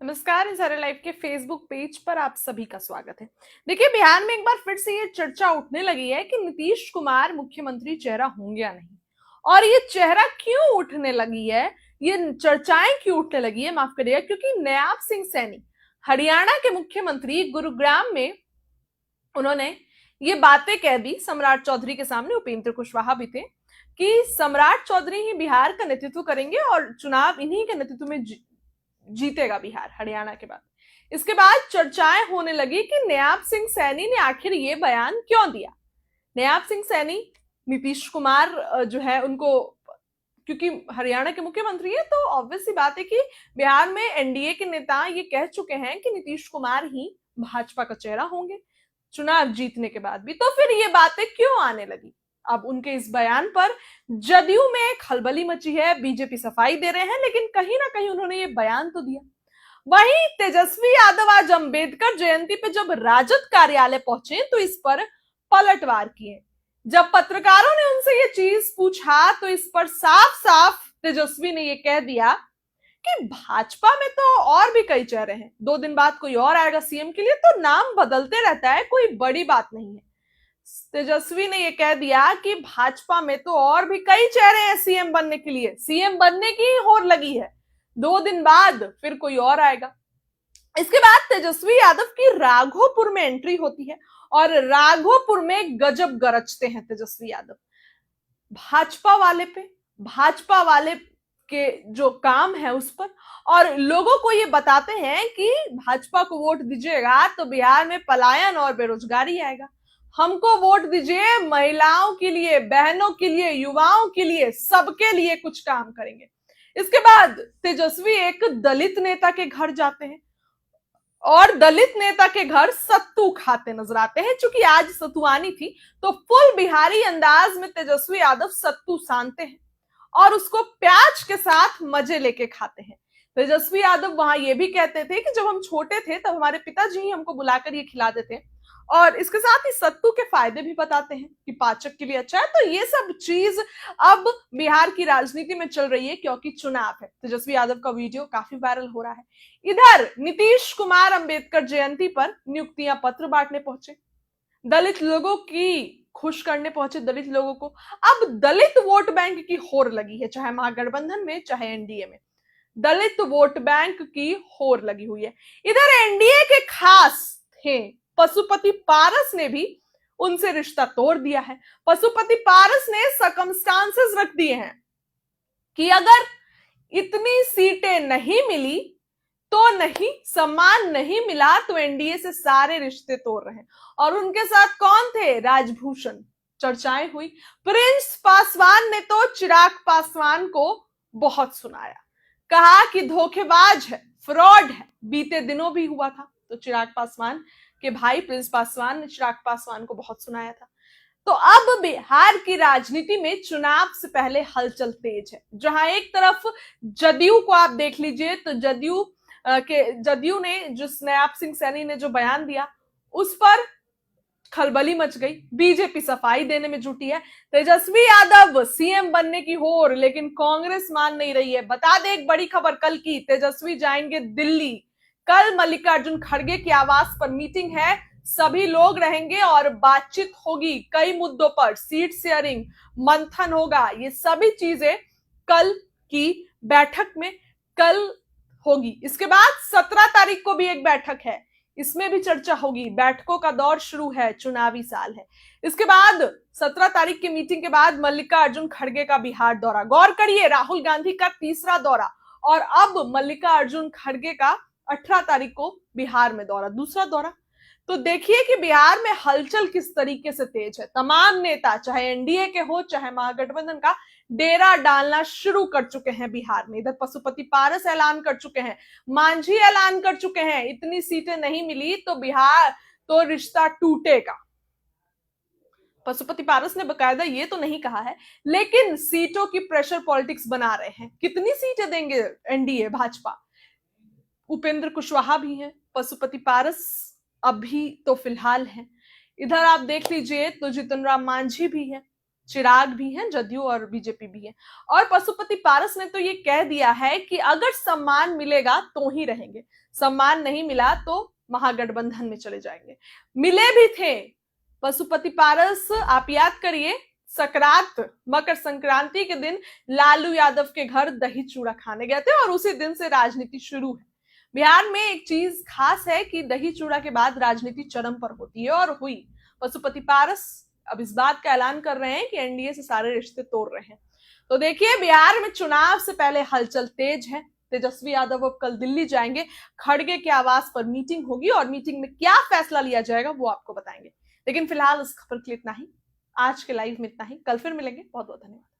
नमस्कार। इंसारा लाइव के Facebook page पर आप सभी का स्वागत है। देखिए, बिहार में एक बार फिर से ये चर्चा उठने लगी है कि नीतीश कुमार मुख्यमंत्री चेहरा होंगे या नहीं। और ये चेहरा क्यों उठने लगी है, ये चर्चाएं क्यों उठने लगी है, माफ करिएगा, क्योंकि नयाब सिंह सैनी हरियाणा के मुख्यमंत्री गुरुग्राम में उन्होंने ये बातें कह दी सम्राट चौधरी के सामने, उपेंद्र कुशवाहा भी थे, कि सम्राट चौधरी ही बिहार का नेतृत्व करेंगे और चुनाव इन्हीं के नेतृत्व में जीतेगा बिहार हरियाणा के बाद। इसके बाद चर्चाएं होने लगी कि नयाब सिंह सैनी ने आखिर ये बयान क्यों दिया। नयाब सिंह सैनी नीतीश कुमार जो है उनको, क्योंकि हरियाणा के मुख्यमंत्री है, तो ऑब्वियस सी बात है कि बिहार में एनडीए के नेता ये कह चुके हैं कि नीतीश कुमार ही भाजपा का चेहरा होंगे चुनाव जीतने के बाद भी। तो फिर ये बातें क्यों आने लगी? अब उनके इस बयान पर जदयू में खलबली मची है, बीजेपी सफाई दे रहे हैं, लेकिन कहीं ना कहीं उन्होंने ये बयान तो दिया। वहीं तेजस्वी यादव आज अंबेडकर जयंती पे जब राजद कार्यालय पहुंचे तो इस पर पलटवार किए। जब पत्रकारों ने उनसे ये चीज पूछा तो इस पर साफ साफ तेजस्वी ने ये कह दिया कि भाजपा में तो और भी कई चेहरे हैं, 2 दिन बाद कोई और आएगा सीएम के लिए, तो नाम बदलते रहता है, कोई बड़ी बात नहीं है। तेजस्वी ने यह कह दिया कि भाजपा में तो और भी कई चेहरे हैं सीएम बनने के लिए, सीएम बनने की होड़ लगी है, 2 दिन बाद फिर कोई और आएगा। इसके बाद तेजस्वी यादव की राघोपुर में एंट्री होती है और राघोपुर में गजब गरजते हैं तेजस्वी यादव भाजपा वाले के जो काम है उस पर, और लोगों को ये बताते हैं कि भाजपा को वोट दीजिएगा तो बिहार में पलायन और बेरोजगारी आएगा, हमको वोट दीजिए, महिलाओं के लिए, बहनों के लिए, युवाओं के लिए, सबके लिए कुछ काम करेंगे। इसके बाद तेजस्वी एक दलित नेता के घर जाते हैं और दलित नेता के घर सत्तू खाते नजर आते हैं। चूंकि आज सतुआनी थी तो फुल बिहारी अंदाज में तेजस्वी यादव सत्तू सानते हैं और उसको प्याज के साथ मजे लेके खाते हैं। तेजस्वी यादव वहां ये भी कहते थे कि जब हम छोटे थे तब हमारे पिताजी ही हमको बुलाकर ये खिलाते थे, और इसके साथ ही सत्तू के फायदे भी बताते हैं कि पाचक के लिए अच्छा है। तो ये सब चीज अब बिहार की राजनीति में चल रही है क्योंकि चुनाव है। तेजस्वी यादव का वीडियो काफी वायरल हो रहा है। इधर नीतीश कुमार अंबेडकर जयंती पर नियुक्तियां पत्र बांटने पहुंचे, दलित लोगों की खुश करने पहुंचे दलित लोगों को। अब दलित वोट बैंक की होड़ लगी है, चाहे महागठबंधन में चाहे एनडीए में, दलित वोट बैंक की होड़ लगी हुई है। इधर एनडीए के खास थे पशुपति पारस ने भी उनसे रिश्ता तोड़ दिया है। पशुपति पारस ने सर्कमस्टांसेस रख दिए हैं कि अगर इतनी सीटें नहीं मिली तो नहीं, सम्मान नहीं मिला तो एनडीए से सारे रिश्ते तोड़ रहे हैं। और उनके साथ कौन थे? राजभूषण। चर्चाएं हुई। प्रिंस पासवान ने तो चिराग पासवान को बहुत सुनाया, कहा कि धोखेबाज है, फ्रॉड है। बीते दिनों भी हुआ था तो चिराग पासवान के भाई प्रिंस पासवान ने चिराग पासवान को बहुत सुनाया था। तो अब बिहार की राजनीति में चुनाव से पहले हलचल तेज है। जहां एक तरफ जदयू को आप देख लीजिए तो जदयू ने जो नयाब सिंह सैनी ने जो बयान दिया उस पर खलबली मच गई, बीजेपी सफाई देने में जुटी है। तेजस्वी यादव सीएम बनने की होड़, लेकिन कांग्रेस मान नहीं रही है। बता दे एक बड़ी खबर कल की, तेजस्वी जाएंगे दिल्ली। कल मल्लिकार्जुन खड़गे की आवास पर मीटिंग है, सभी लोग रहेंगे और बातचीत होगी कई मुद्दों पर, सीट शेयरिंग, मंथन होगा। ये सभी चीजें कल की बैठक में कल होगी। इसके बाद 17 तारीख को भी एक बैठक है, इसमें भी चर्चा होगी। बैठकों का दौर शुरू है, चुनावी साल है। इसके बाद 17 तारीख की मीटिंग के बाद मल्लिकार्जुन खड़गे का बिहार दौरा। गौर करिए, राहुल गांधी का तीसरा दौरा और अब मल्लिकार्जुन खड़गे का 18 तारीख को बिहार में दौरा, दूसरा दौरा। तो देखिए कि बिहार में हलचल किस तरीके से तेज है। तमाम नेता, चाहे एनडीए के हो चाहे महागठबंधन का, डेरा डालना शुरू कर चुके हैं बिहार में। इधर पशुपति पारस ऐलान कर चुके हैं, मांझी ऐलान कर चुके हैं, इतनी सीटें नहीं मिली तो बिहार तो रिश्ता टूटेगा। पशुपति पारस ने बकायदा ये तो नहीं कहा है, लेकिन सीटों की प्रेशर पॉलिटिक्स बना रहे हैं। कितनी सीटें देंगे एनडीए भाजपा? उपेंद्र कुशवाहा भी हैं, पशुपति पारस अभी तो फिलहाल है। इधर आप देख लीजिए तो जीतन राम मांझी भी है, चिराग भी हैं, जदयू और बीजेपी भी है। और पशुपति पारस ने तो ये कह दिया है कि अगर सम्मान मिलेगा तो ही रहेंगे, सम्मान नहीं मिला तो महागठबंधन में चले जाएंगे। मिले भी थे पशुपति पारस, आप याद करिए, सकरात मकर संक्रांति के दिन लालू यादव के घर दही चूड़ा खाने गए थे और उसी दिन से राजनीति शुरू है। बिहार में एक चीज खास है कि दही चूड़ा के बाद राजनीति चरम पर होती है, और हुई। पशुपति पारस अब इस बात का ऐलान कर रहे हैं कि एनडीए से सारे रिश्ते तोड़ रहे हैं। तो देखिए, बिहार में चुनाव से पहले हलचल तेज है। तेजस्वी यादव अब कल दिल्ली जाएंगे, खड़गे के आवास पर मीटिंग होगी और मीटिंग में क्या फैसला लिया जाएगा वो आपको बताएंगे। लेकिन फिलहाल इस खबर के लिए इतना ही। आज के लाइव में इतना ही, कल फिर मिलेंगे। बहुत बहुत धन्यवाद।